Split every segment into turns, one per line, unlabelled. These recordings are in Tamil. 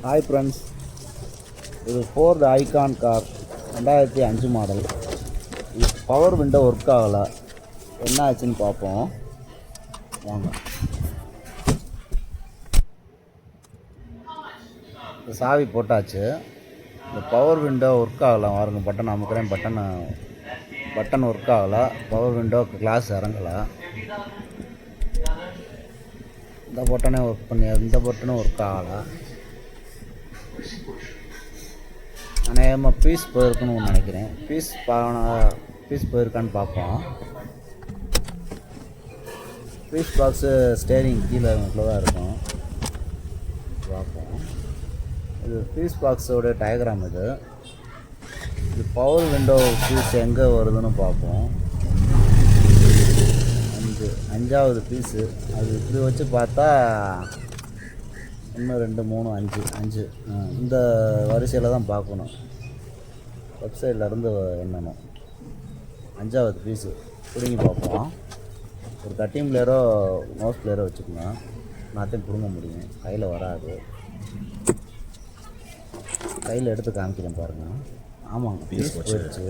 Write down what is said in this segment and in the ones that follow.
ஹாய் ஃப்ரெண்ட்ஸ், இது ஃபோர்டு ஐகான் கார் 2005 மாடல். இது பவர் விண்டோ ஒர்க் ஆகலை. என்ன ஆச்சுன்னு பார்ப்போம் வாங்க. இந்த சாவி போட்டாச்சு. இந்த பவர் விண்டோ ஒர்க் ஆகலை. பாருங்க, பட்டன் அமுக்கிறேன், பட்டன் ஒர்க் ஆகலை. பவர் விண்டோ கிளாஸ் இறங்கலை. இந்த பட்டனே ஒர்க் பண்ணி, இந்த பட்டனும் ஒர்க் ஆகலை. அநேகமாக பீஸ் போயிருக்குன்னு நினைக்கிறேன். பீஸ் போயிருக்கான்னு பார்ப்போம். பீஸ் பாக்ஸு ஸ்டேரிங் கீழே தான் இருக்கும். பார்ப்போம். இது பீஸ் பாக்ஸோட டயக்ராம். இது பவர் விண்டோ பீஸ் எங்கே வருதுன்னு பார்ப்போம். அஞ்சாவது பீஸு. அது இப்படி வச்சு பார்த்தா 1 2 3 5 இந்த வரிசையில் தான் பார்க்கணும். வெப்சைட்லேருந்து என்னணும். 5வது பீஸு பிடுங்கி பார்ப்போம். ஒரு கட்டிங் பிளேயரோ மவுஸ் பிளேயரோ வச்சுக்கோங்க. எல்லாத்தையும் பிடுங்க முடியும், கையில் வராது. கையில் எடுத்து காமிக்கிறேன் பாருங்கள். ஆமாங்க, பீஸ் போயிடுச்சு.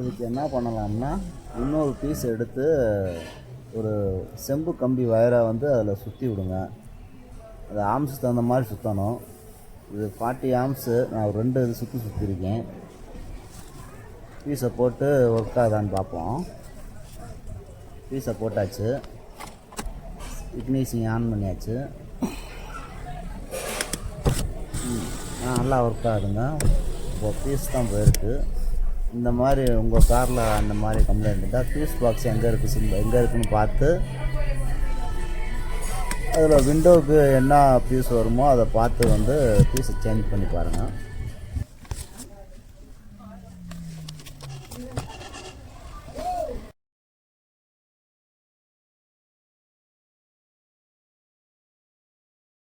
இதுக்கு என்ன பண்ணலாம்னா, இன்னொரு பீஸ் எடுத்து ஒரு செம்பு கம்பி வயரை அதில் சுற்றி விடுங்க. அது ஆம்ஸுக்கு தகுந்த மாதிரி சுற்றணும். இது 40 ஆம்ஸு. நான் ஒரு 2 இது சுற்றிருக்கேன். பீஸை போட்டு ஒர்க் ஆகுதான்னு பார்ப்போம். பீஸை போட்டாச்சு. இக்னிஷிங் ஆன் பண்ணியாச்சு. நல்லா ஒர்க் ஆகுதுங்க. இப்போ பீஸ் தான் போயிருக்கு. இந்த மாதிரி உங்கள் காரில் அந்த மாதிரி கம்ப்ளைண்ட் இருந்தால் பீஸ் பாக்ஸ் எங்கே இருக்குன்னு பார்த்து அதில் விண்டோவுக்கு என்ன பீஸ் வருமோ அதை பார்த்து பீஸை சேஞ்ச் பண்ணி பாருங்கள்.